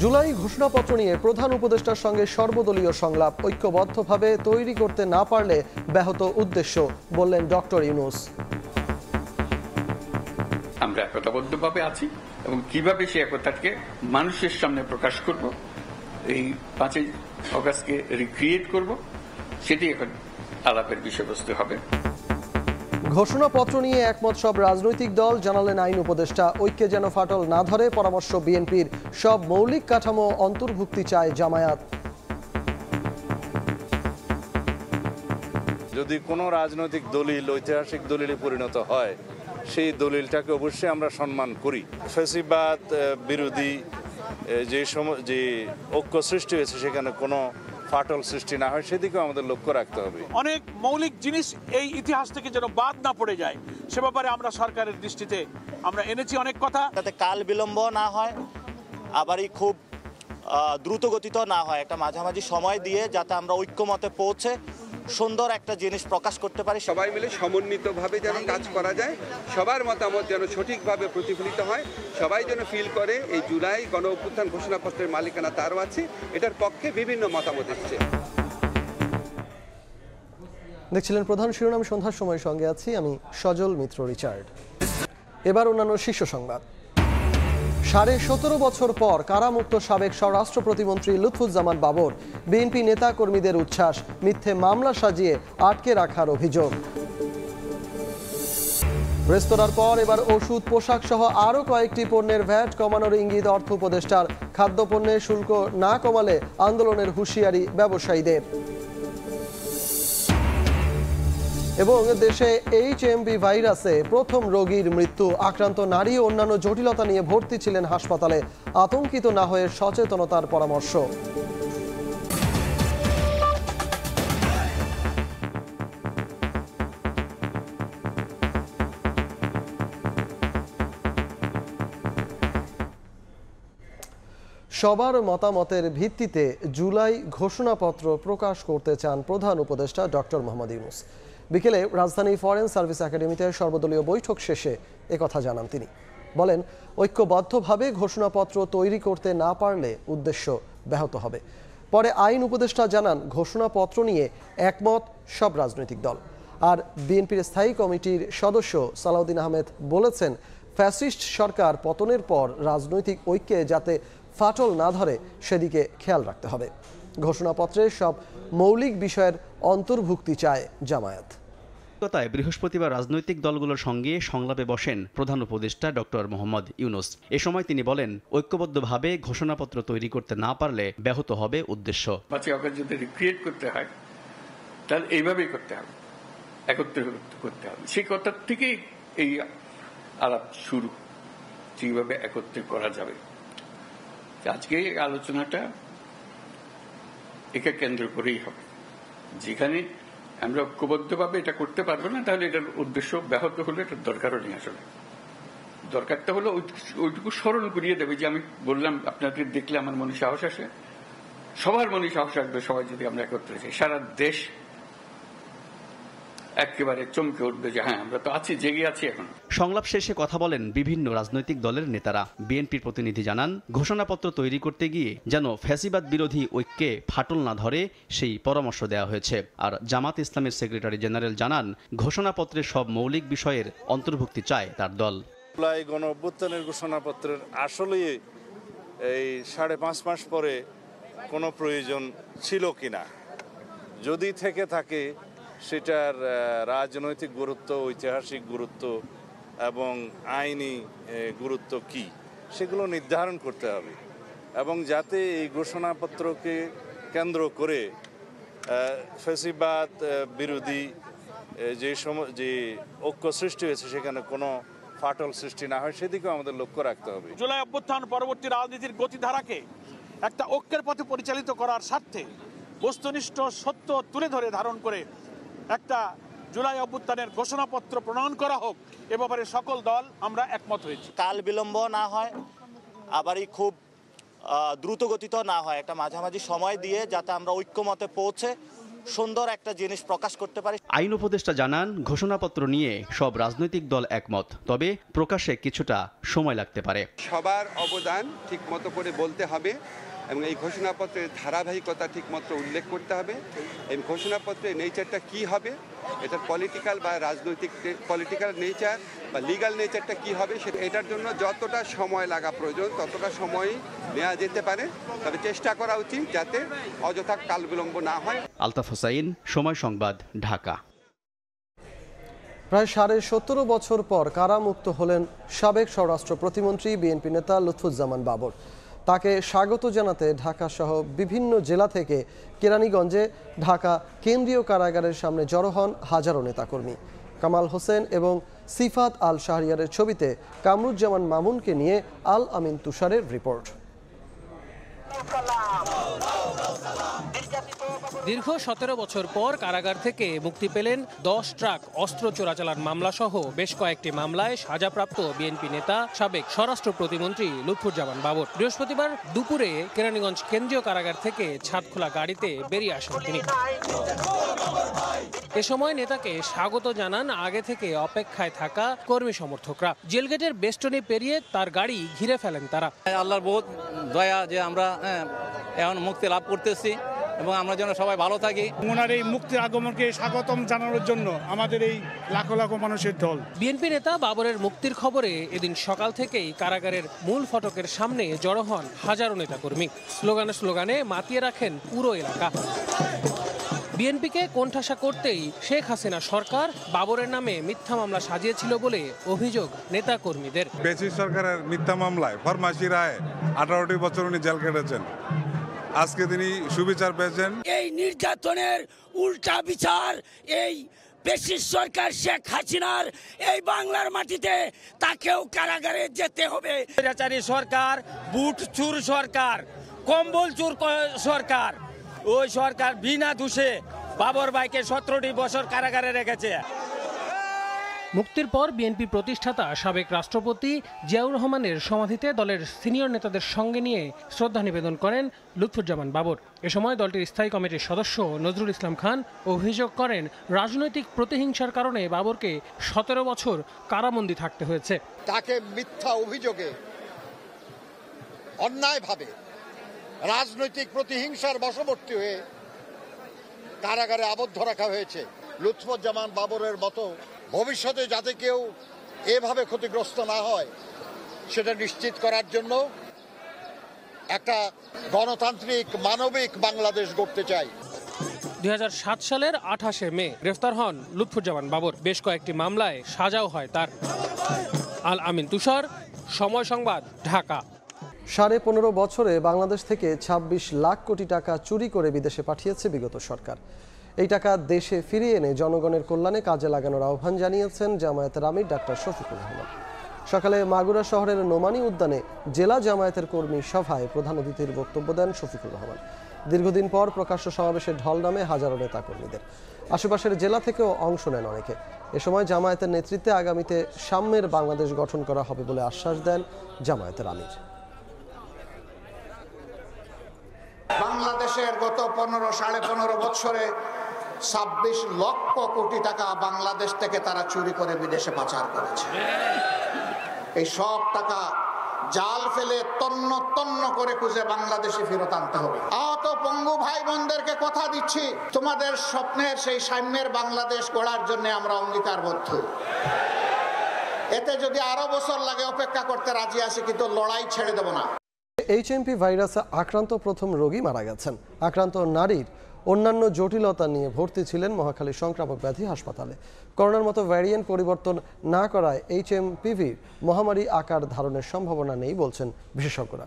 জুলাই ঘোষণাপত্র নিয়ে প্রধান উপদেষ্টার সঙ্গে সর্বদলীয় সংলাপ ঐক্যবদ্ধভাবে তৈরি করতে না পারলে ব্যাহত উদ্দেশ্য, বললেন ডক্টর ইউনূস। আমরা একতাবদ্ধভাবে আছি এবং কিভাবে সেই একতাকে মানুষের সামনে প্রকাশ করব, এই 5 অগাস্টকে রিক্রিয়েট করব, সেটি এখন আলাপের বিষয়বস্তু হবে। ঘোষণাপত্র নিয়ে একমত সব রাজনৈতিক দল, জানালেন আইন উপদেষ্টা। ঐক্যে যেন ফাটল না ধরে পরামর্শ বিএনপির। সব মৌলিক কাঠামো অন্তর্ভুক্তি চায় জামায়াত। যদি কোনো রাজনৈতিক দলিল ঐতিহাসিক দলিলে পরিণত হয়, সেই দলিলটাকে অবশ্যই আমরা সম্মান করি। ফ্যাসিবাদ বিরোধী যে ঐক্য সৃষ্টি হয়েছে সেখানে কোনো ফাটল সৃষ্টি না হয় সেদিকেও আমাদের লক্ষ্য রাখতে হবে। অনেক মৌলিক জিনিস এই ইতিহাস থেকে যেন বাদ না পড়ে যায়, সে ব্যাপারে আমরা সরকারের দৃষ্টিতে আমরা এনেছি অনেক কথা, যাতে কাল বিলম্ব না হয়, আবারই খুব দ্রুত গতিতে না হয়, একটা মাঝামাঝি সময় দিয়ে যাতে আমরা ঐক্যমতে পৌঁছে সুন্দর একটা জিনিস প্রকাশ করতে পারি। সবাই মিলে সমন্বিতভাবে যেন কাজ করা যায়, সবার মতামত যেন সঠিকভাবে প্রতিফলিত হয়, সবাই যেন ফিল করে এই জুলাই গণ অভ্যুত্থান ঘোষণাপত্রের মালিকানা তারও আছে, এটার পক্ষে বিভিন্ন মতামত এসেছে। দেখছিলেন প্রধান শিরোনাম সন্ধ্যার সময়, সঙ্গে আছি আমি সজল মিত্র রিচার্ড। এবার অন্যান্য শীর্ষ সংবাদ। 17.5 বছর পর কারামুক্ত সাবেক স্বরাষ্ট্র প্রতিমন্ত্রী লুৎফুজ্জামান বাবর। বিএনপি নেতা কর্মীদের উচ্ছ্বাস, মিথ্যে মামলা সাজিয়ে আটকে রাখার অভিযোগ। রেস্তোরাঁর পর এবার ওষুধ, পোশাক সহ আরও কয়েকটি পণ্যের ভ্যাট কমানোর ইঙ্গিত অর্থ উপদেষ্টার। খাদ্যপণ্যের শুল্ক না কমালে আন্দোলনের হুঁশিয়ারি ব্যবসায়ীদের। এবং দেশে HMV ভাইরাসে প্রথম রোগীর মৃত্যু। আক্রান্ত নারী ও অন্যান্য জটিলতা নিয়ে ভর্তি ছিলেন হাসপাতালে। আতঙ্কিত না হয়ে সচেতনতার পরামর্শ। সবার মতামতের ভিত্তিতে জুলাই ঘোষণাপত্র প্রকাশ করতে চান প্রধান উপদেষ্টা ডক্টর মোহাম্মদ ইউনূস। বিকেলে রাজধানী ফরেন সার্ভিস একাডেমিতে সর্বদলীয় বৈঠক শেষে একথা জানান তিনি। বলেন, ঐক্যবদ্ধভাবে ঘোষণাপত্র তৈরি করতে না পারলে উদ্দেশ্য ব্যাহত হবে। পরে আইন উপদেষ্টা জানান, ঘোষণাপত্র নিয়ে একমত সব রাজনৈতিক দল। আর বিএনপির স্থায়ী কমিটির সদস্য সালাউদ্দিন আহমেদ বলেছেন, ফ্যাসিস্ট সরকার পতনের পর রাজনৈতিক ঐক্যে যাতে ফাটল না ধরে সেদিকে খেয়াল রাখতে হবে। ঘোষণাপত্রের সব মৌলিক বিষয়ের অন্তর্ভুক্তি চায় জামায়াত। বৃহস্পতিবার রাজনৈতিক দলগুলোর সঙ্গে সংলাপে বসেন প্রধান উপদেষ্টা ডক্টর মোহাম্মদ ইউনূস। এ সময় তিনি বলেন, ঐক্যবদ্ধভাবে ঘোষণাপত্র তৈরি করতে না পারলে ব্যাহত হবে উদ্দেশ্য। যদি রিক্রিয়েট করতে হয় তাহলে এইভাবেই করতে হবে, একত্রিত করতে হবে। সেই কথা থেকেই এই আলাপ শুরু, যেভাবে একত্রিত করা যাবে। আজকে এই আলোচনাটা একে কেন্দ্র করেই হবে। যেখানে আমরা ঐক্যবদ্ধভাবে এটা করতে পারবো না, তাহলে এটার উদ্দেশ্য ব্যাহত হলে এটার দরকারও নেই। আসলে দরকারটা হলো ওইটুকু স্মরণ করিয়ে দেবে যে আমি বললাম, আপনাদের দেখলে আমার মনে সাহস আসে, সবার মনে সাহস আসবে। সবাই যদি আমরা একত্রে যাই, সারা দেশ একেবারে চমকে উঠবে যে হ্যাঁ, আমরা তো আছি, জেগে আছি এখন। সংলাপ শেষে কথা বলেন বিভিন্ন রাজনৈতিক দলের নেতারা। বিএনপির প্রতিনিধি জানান, ঘোষণাপত্র তৈরি করতে গিয়ে যেন ফ্যাসিবাদ বিরোধী ঐক্যে ফাটল না ধরে সেই পরামর্শ দেওয়া হয়েছে। আর জামাত ইসলামের সেক্রেটারি জেনারেল জানান, ঘোষণাপত্রের সব মৌলিক বিষয়ের অন্তর্ভুক্তি চায় তার দল। জুলাই গণ অভ্যুত্থানের ঘোষণাপত্রের আসলে এই 5.5 মাস পরে কোনো প্রয়োজন ছিল কিনা, যদি থেকে থাকে সেটার রাজনৈতিক গুরুত্ব, ঐতিহাসিক গুরুত্ব এবং আইনি গুরুত্ব কি, সেগুলো নির্ধারণ করতে হবে। এবং যাতে এই ঘোষণাপত্রকে কেন্দ্র করে ফ্যাসিবাদ বিরোধী যে ঐক্য সৃষ্টি হয়েছে সেখানে কোনো ফাটল সৃষ্টি না হয় সেদিকেও আমাদের লক্ষ্য রাখতে হবে। জুলাই অভ্যুত্থান পরবর্তী রাজনীতির গতিধারাকে একটা ঐক্যের পথে পরিচালিত করার স্বার্থে বস্তুনিষ্ঠ সত্য তুলে ধরে ধারণ করে একটা জুলাই অভ্যুত্থানের ঘোষণাপত্র প্রণয়ন করা হোক, এ ব্যাপারে সকল দল আমরা একমত হয়েছি। কাল বিলম্ব না হয়, আবারই খুব দ্রুত গতিতে না হয়, একটা মাঝামাঝি সময় দিয়ে যাতে আমরা ঐক্যমতে পৌঁছে সুন্দর একটা জিনিস প্রকাশ করতে পারি। আইন উপদেষ্টা জানান, ঘোষণাপত্র নিয়ে সব রাজনৈতিক দল একমত, তবে প্রকাশে কিছুটা সময় লাগতে পারে। সবার অবদান ঠিক মতো করে বলতে হবে এবং এই ঘোষণাপত্রের ধারাবাহিকতা ঠিকমতো উল্লেখ করতে হবে। এই ঘোষণাপত্রের নেচারটা কি হবে, এটার পলিটিক্যাল বা রাজনৈতিক পলিটিক্যাল নেচার বা লিগ্যাল নেচারটা কি হবে, এটার জন্য যতটা সময় লাগা প্রয়োজন ততটা সময় নেওয়া যেতে পারে, তবে চেষ্টা করা উচিত যাতে অযথা কাল বিলম্ব না হয়। আলতাফ হোসাইন, সময় সংবাদ, ঢাকা। প্রায় 17.5 বছর পর কারামুক্ত হলেন সাবেক স্বরাষ্ট্র প্রতিমন্ত্রী বিএনপি নেতা লুৎফুজ্জামান বাবর। তাকে স্বাগত জানাতে ঢাকা সহ বিভিন্ন জেলা থেকে কেরানীগঞ্জে ঢাকা কেন্দ্রীয় কারাগারের সামনে জড়ো হন হাজারো নেতাকর্মী। কামাল হোসেন এবং সিফাত আল শাহরিয়ারের ছবিতে কামরুজ্জামান মামুনকে নিয়ে আল আমিন তুষারের রিপোর্ট। দীর্ঘ 17 বছর পর কারাগার থেকে মুক্তি পেলেন 10 ট্রাক অস্ত্র চোরাচালান মামলা সহ বেশ কয়েকটি মামলায় সাজাপ্রাপ্ত বিএনপি নেতা সাবেক স্বরাষ্ট্র প্রতিমন্ত্রী লুৎফুজ্জামান বাবর। বৃহস্পতিবার দুপুরে কেরানীগঞ্জ কেন্দ্রীয় কারাগার থেকে ছাদখোলা গাড়িতে বেরিয়ে আসেন তিনি। এ সময় নেতাকে স্বাগত জানান আগে থেকে অপেক্ষায় থাকা কর্মী সমর্থকরা। জেলগেটের বেষ্টনী পেরিয়ে তার গাড়ি ঘিরে ফেলেন তারা। আল্লাহর বহুত দয়া যে আমরা এখন মুক্তি লাভ করতেছি এবং আমরা যেন সবাই ভালো থাকি। ওনার এই মুক্তির আগমনকে স্বাগতম জানানোর জন্য আমাদের এই লাখো লাখো মানুষের ঢল। বিএনপি নেতা বাবরের মুক্তির খবরে এদিন সকাল থেকেই কারাগারের মূল ফটকের সামনে জড়ো হন হাজারো নেতাকর্মী। স্লোগানে মাতিয়ে রাখেন পুরো এলাকা। বিএনপিকে কোণঠাসা করতেই শেখ হাসিনা সরকার বাবরের নামে মিথ্যা মামলা সাজিয়েছিল বলে অভিযোগ নেতাকর্মীদের। বেসিস সরকারের মিথ্যা মামলায় ফরমাসি রায়ে 18টি বছর উনি জেল কেটেছেন। আজকে তিনি সুবিচার পেয়েছেন। এই নির্যাতনের উল্টা বিচার এই বেসিস সরকার শেখ হাসিনার এই বাংলার মাটিতে তাকেও কারাগারে যেতে হবে। স্বৈরাচারী সরকার, বুট চুর সরকার, কম্বল চুর সরকার, ওই সরকার বিনা দোষে বাবর ভাইকে 17টি বছর কারাগারে রেখেছে। মুক্তির পর বিএনপি প্রতিষ্ঠাতা সাবেক রাষ্ট্রপতি জিয়াউর রহমানের সমাধিতে দলের সিনিয়র নেতাদের সঙ্গে নিয়ে শ্রদ্ধা নিবেদন করেন লুৎফুজ্জামান বাবর। এ সময় দলটির স্থায়ী কমিটির সদস্য নজরুল ইসলাম খান অভিযোগ করেন, রাজনৈতিক প্রতিহিংসার কারণে বাবরকে 17 বছর কারাবন্দী থাকতে হয়েছে। তাকে মিথ্যা অভিযোগে অন্যায়ভাবে রাজনৈতিক প্রতিহিংসার বশবর্তী হয়ে কারাগারে আবদ্ধ রাখা হয়েছে। লুৎফুজ্জামান বাবরের মতো ভবিষ্যতে যাতে কেউ এভাবে ক্ষতিগ্রস্ত না হয় সেটা নিশ্চিত করার জন্য একটা গণতান্ত্রিক মানবিক বাংলাদেশ গড়তে চাই। 2007 সালের 28শে মে গ্রেফতার হন লুৎফুজ্জামান বাবর। বেশ কয়েকটি মামলায় সাজাও হয় তার। আল আমিন তুষার, সময় সংবাদ, ঢাকা। 15.5 বছরে বাংলাদেশ থেকে 26 লাখ কোটি টাকা চুরি করে বিদেশে পাঠিয়েছে বিগত সরকার। এই টাকা দেশে ফিরিয়ে এনে জনগণের কল্যাণে কাজে লাগানোর আহ্বান জানিয়েছেন জামায়াতের আমির ডাক্তার শফিকুর রহমান। সকালে মাগুরা শহরের নোমানী উদ্যানে জেলা জামায়াতের কর্মী সভায় প্রধান অতিথির বক্তব্য দেন শফিকুর রহমান। দীর্ঘদিন পর প্রকাশ্য সমাবেশে ঢল নামে হাজারো নেতা কর্মীদের। আশেপাশের জেলা থেকেও অংশ নেন অনেকে। এ সময় জামায়াতের নেতৃত্বে আগামীতে সাম্যের বাংলাদেশ গঠন করা হবে বলে আশ্বাস দেন জামায়াতের আমির। বাংলাদেশের গত 15-15.5 বছরে 26 লক্ষ কোটি টাকা বাংলাদেশ থেকে তারা চুরি করে বিদেশে পাচার করেছে। এই সব টাকা জাল ফেলে তন্ন তন্ন করে খুঁজে বাংলাদেশে ফেরত আনতে হবে। আহত পঙ্গু ভাই বোনদেরকে কথা দিচ্ছি, তোমাদের স্বপ্নের সেই সাম্যের বাংলাদেশ গড়ার জন্য আমরা অঙ্গীকারবদ্ধ। এতে যদি আরো বছর লাগে অপেক্ষা করতে রাজি আছি, কিন্তু লড়াই ছেড়ে দেব না। এইচএমপি ভাইরাসে আক্রান্ত প্রথম রোগী মারা গেছেন। আক্রান্ত নারীর অন্যান্য জটিলতা নিয়ে ভর্তি ছিলেন মহাখালী সংক্রামক ব্যাধি হাসপাতালে। করোনার মতো ভ্যারিয়েন্ট পরিবর্তন না করায় এইচএমপিভি মহামারী আকার ধারণের সম্ভাবনা নেই বলছেন বিশেষজ্ঞরা।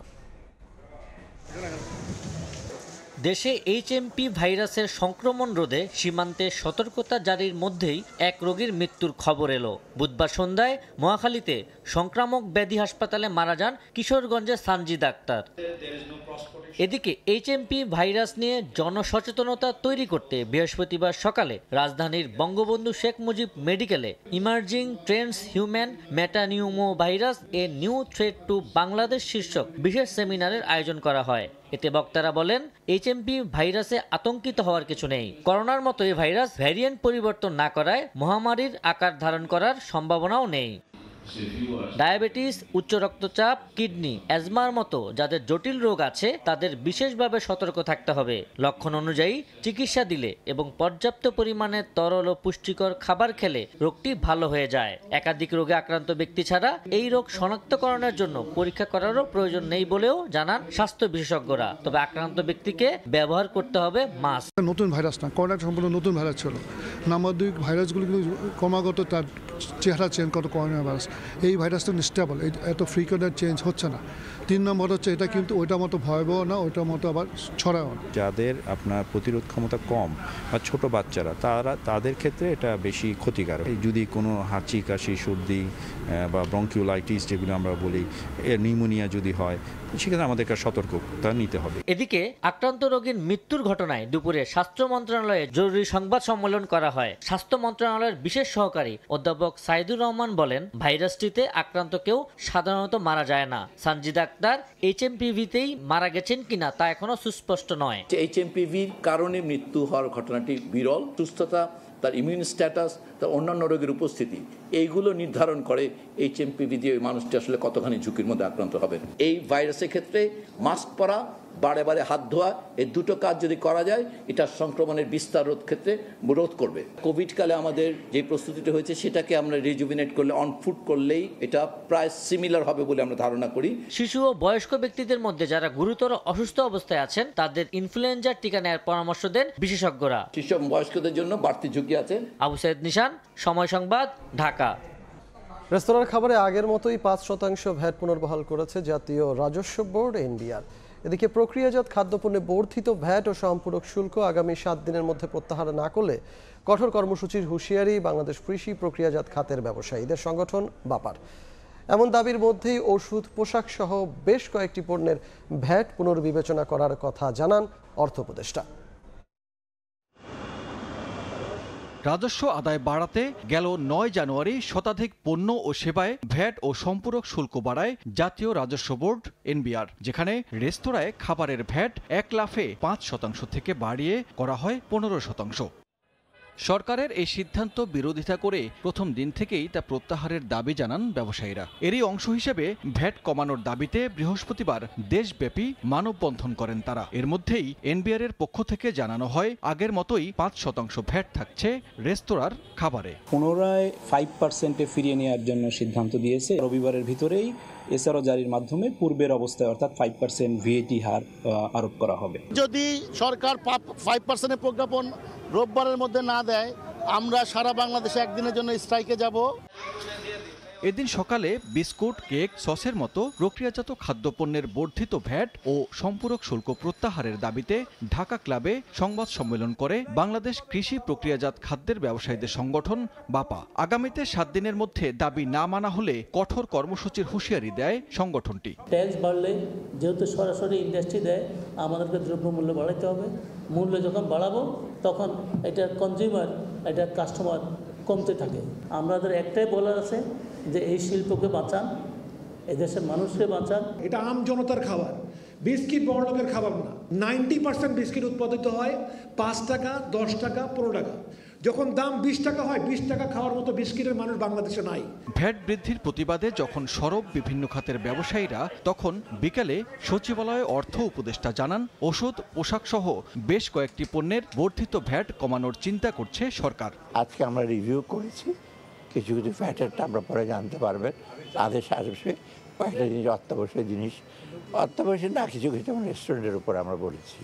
দেশে এইচএমপি ভাইরাসের সংক্রমণ রোধে সীমান্তে সতর্কতা জারির মধ্যেই এক রোগীর মৃত্যুর খবর এলো। বুধবার সন্ধ্যায় মহাখালীতে সংক্রামক ব্যাধি হাসপাতালে মারা যান কিশোরগঞ্জের সানজিদ আক্তার। এদিকে এইচএমপি ভাইরাস নিয়ে জনসচেতনতা তৈরি করতে বৃহস্পতিবার সকালে রাজধানীর বঙ্গবন্ধু শেখ মুজিব মেডিকেলে emerging Trends human metapneumo virus a new threat to Bangladesh শীর্ষক বিশেষ সেমিনারের আয়োজন করা হয়। এতে বক্তারা বলেন, এইচএমপি এইচএমপি ভাইরাসে আতঙ্কিত হওয়ার কিছু নেই। করোনার মতো এই ভাইরাস ভ্যারিয়েন্ট পরিবর্তন না করায় মহামারীর আকার ধারণ করার সম্ভাবনাও নেই। ডায়াবেটিস, উচ্চ রক্তচাপ, কিডনি, অ্যাজমার মতো যাদের জটিল রোগ আছে তাদের বিশেষভাবে সতর্ক থাকতে হবে। লক্ষণ অনুযায়ী চিকিৎসা দিলে এবং পর্যাপ্ত পরিমাণে তরল ও পুষ্টিকর খাবার খেলে রোগটি ভালো হয়ে যায়। একাধিক রোগে আক্রান্ত ব্যক্তি ছাড়া এই রোগ শনাক্তকরণের জন্য পরীক্ষা করারও প্রয়োজন নেই বলেও জানান স্বাস্থ্য বিশেষজ্ঞরা। তবে আক্রান্ত ব্যক্তিকে ব্যবহার করতে হবে মাস্ক। নতুন ভাইরাস না, করোনা সম্পূর্ণ নতুন ভাইরাস ছিল। নাম্বার 2, ভাইরাসগুলো কিন্তু ক্রমাগত তার চেহারা চেঞ্জ করে করোনা ভাইরাস। এই ভাইরাসটা স্টেবল, এত ফ্রিকোয়েন্ট চেঞ্জ হচ্ছে না। 3 নম্বর হচ্ছে এটা কিন্তু ওইটার মতো ভয়াবহ না, ওইটার মতো আবার ছড়াও না। যাদের আপনার প্রতিরোধ ক্ষমতা কম বা ছোট বাচ্চারা তাদের ক্ষেত্রে এটা বেশি ক্ষতিকারক। যদি কোনো হাঁচি, কাশি, সর্দি বা ব্রঙ্কিওলাইটিস যেগুলো আমরা বলি, নিউমোনিয়া যদি হয়, সেক্ষেত্রে আমাদেরকে সতর্কতা নিতে হবে। এদিকে আক্রান্ত রোগীর মৃত্যুর ঘটনায় দুপুরে স্বাস্থ্য মন্ত্রণালয়ে জরুরি সংবাদ সম্মেলন করা হয়। স্বাস্থ্য মন্ত্রণালয়ের বিশেষ সহকারী অধ্যাপক সাইদুর রহমান বলেন, ভাইরাসটিতে আক্রান্ত কেউ সাধারণত মারা যায় না। সানজিদা আক্তার এইচএমপিভিতেই মারা গেছেন কিনা তা এখনো সুস্পষ্ট নয়। এইচএমপিভির কারণে মৃত্যু হওয়ার ঘটনাটি বিরল। সুস্থতা, তার ইমিউন স্ট্যাটাস, তার অন্যান্য রোগের উপস্থিতি, এইগুলো নির্ধারণ করে এইচএমপিভি দিয়ে ওই মানুষটি আসলে কতখানি ঝুঁকির মধ্যে আক্রান্ত হবেন। এই ভাইরাসের ক্ষেত্রে মাস্ক পরা, বারে বারে হাত ধোয়া, এই দুটো কাজ যদি করা যায় এটা সংক্রমণের বিস্তার রোধ করবে। কোভিড কালে আমাদের যে প্রস্তুতিটা হয়েছে সেটাকে আমরা রিজুভিনেট করলে, অনফুট করলেই এটা প্রায় সিমিলার হবে বলে আমরা ধারণা করি। শিশু ও বয়স্ক ব্যক্তিদের মধ্যে যারা গুরুতর অসুস্থ অবস্থায় আছেন তাদের ইনফ্লুয়েঞ্জার টিকা নেওয়ার পরামর্শ দেন বিশেষজ্ঞরা। শিশু এবং বয়স্কদের জন্য বাড়তি ঝুঁকি আছে। আবু সাইদ নিশান, সময় সংবাদ, ঢাকা। রেস্তোরাঁর খাবারে আগের মতোই 5% ভ্যাট পুনর্বহাল করেছে জাতীয় রাজস্ব বোর্ড এনবিআর। এদিকে প্রক্রিয়াজাত খাদ্যপণ্যে বর্ধিত ভ্যাট ও সম্পূরক শুল্ক আগামী 7 দিনের মধ্যে প্রত্যাহার না করলে কঠোর কর্মসূচির হুঁশিয়ারি বাংলাদেশ কৃষি প্রক্রিয়াজাত খাতের ব্যবসায়ীদের সংগঠন বাপার। এমন দাবির মধ্যেই ওষুধ, পোশাক সহ বেশ কয়েকটি পণ্যের ভ্যাট পুনর্বিবেচনা করার কথা জানান অর্থ উপদেষ্টা। রাজস্ব আদায় বাড়াতে গেল 9 জানুয়ারি শতাধিক পণ্য ও সেবায় ভ্যাট ও সম্পূরক শুল্ক বাড়ায় জাতীয় রাজস্ব বোর্ড এনবিআর, যেখানে রেস্তোরাঁয় খাবারের ভ্যাট 1 লাফে 5% থেকে বাড়িয়ে করা হয় 15%। সরকারের এই সিদ্ধান্ত বিরোধিতা করে প্রথম দিন থেকেই তা প্রত্যাহারের দাবি জানান ব্যবসায়ীরা। এরই অংশ হিসেবে ভ্যাট কমানোর দাবিতে বৃহস্পতিবার দেশব্যাপী মানববন্ধন করেন তারা। এর মধ্যেই এনবিআর এর পক্ষ থেকে জানানো হয় আগের মতোই 5% ভ্যাট থাকছে রেস্তোরাঁর খাবারে। পুনরায় 5% ফিরিয়ে নেওয়ার জন্য সিদ্ধান্ত দিয়েছে। রবিবারের ভিতরেই এসআরও জারির মাধ্যমে পূর্বের অবস্থায় অর্থাৎ 5% ভিএটি হার আরোপ করা হবে। যদি সরকার 5% প্রজ্ঞাপন রোববারের মধ্যে না দেয়, আমরা সারা বাংলাদেশে একদিনের জন্য স্ট্রাইকে যাব। এদিন সকালে বিস্কুট, কেক, সসের মতো প্রক্রিয়াজাত খাদ্যপণ্যের বর্ধিত ভ্যাট ও সম্পূরক শুল্ক প্রত্যাহারের দাবিতে ঢাকা ক্লাবে সংবাদ সম্মেলন করে বাংলাদেশ কৃষি প্রক্রিয়াজাত খাদ্যের ব্যবসায়ীদের সংগঠন বাপা। আগামীতে 7 দিনের মধ্যে দাবি না মানা হলে কঠোর কর্মসূচির হুঁশিয়ারি দেয় সংগঠনটি। ট্যাক্স বাড়লে যেহেতু সরাসরি ইন্ডাস্ট্রি দেয়, আমাদেরকে দ্রব্যমূল্য বাড়াতে হবে। মূল্য যখন বাড়াবো তখন এটা কনজিউমার, এটা কাস্টমার কমতে থাকে। আমাদের একটাই বলার আছে যে এই শিল্পকে বাঁচান, এদেশের মানুষকে বাঁচান। এটা আম জনতার খাবার, বিস্কিট বড়লোকের খাবার না। 90% বিস্কিট উৎপাদিত হয় 5 টাকা, 10 টাকা, 15 টাকা। যখন দাম 20 টাকা হয়, 20 টাকা খাওয়ার মতো বিস্কিটের মানুষ বাংলাদেশে নাই। ভ্যাট বৃদ্ধির প্রতিবাদে যখন সরব বিভিন্ন খাতের ব্যবসায়ীরা, তখন বিকেলে সচিবালয়ে অর্থ উপদেষ্টা জানান ওষুধ, পোশাক সহ বেশ কয়েকটি পণ্যের বর্ধিত ভ্যাট কমানোর চিন্তা করছে সরকার। আজকে আমরা রিভিউ করেছি, কিছু কিছু ভ্যাটেরটা আমরা পরে জানতে পারবেন। আদেশ আসবে কয়েকটা জিনিস, অত্যাবশ্যক না, কিছু কিছু রেস্টুরেন্টের উপর আমরা বলেছি।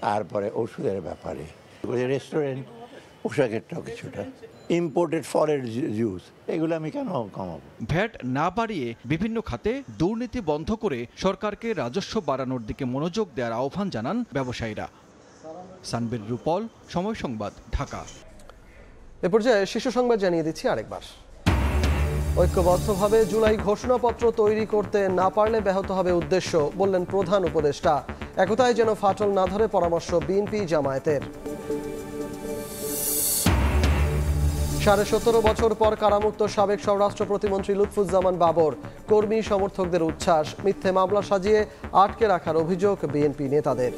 তারপরে ওষুধের ব্যাপারে রেস্টুরেন্ট, পোশাকেরটাও কিছুটা, ইম্পোর্টেড ফরেন জুস, এগুলো আমি কেন কমাবো? ভ্যাট না বাড়িয়ে বিভিন্ন খাতে দুর্নীতি বন্ধ করে সরকারকে রাজস্ব বাড়ানোর দিকে মনোযোগ দেওয়ার আহ্বান জানান ব্যবসায়ীরা। সানবীর রূপল, সময় সংবাদ, ঢাকা। এ পর্যায়ে শীর্ষ সংবাদ জানিয়ে দিচ্ছি আরেকবার। ঐক্যবদ্ধভাবে জুলাই ঘোষণাপত্র তৈরি করতে না পারলে ব্যাহত হবে উদ্দেশ্য, বললেন প্রধান উপদেষ্টা। একতায় যেন ফাটল না ধরে পরামর্শ বিএনপি জামায়াতের। 17.5 বছর পর কারামুক্ত সাবেক স্বরাষ্ট্র প্রতিমন্ত্রী লুৎফুজ্জামান বাবর। কর্মী সমর্থকদের উচ্ছ্বাস, মিথ্যে মামলা সাজিয়ে আটকে রাখার অভিযোগ বিএনপি নেতাদের।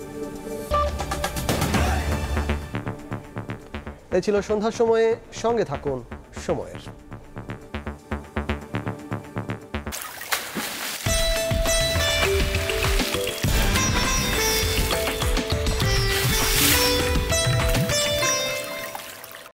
এই ছিল সন্ধ্যার সময়ে, সঙ্গে থাকুন সময়ের।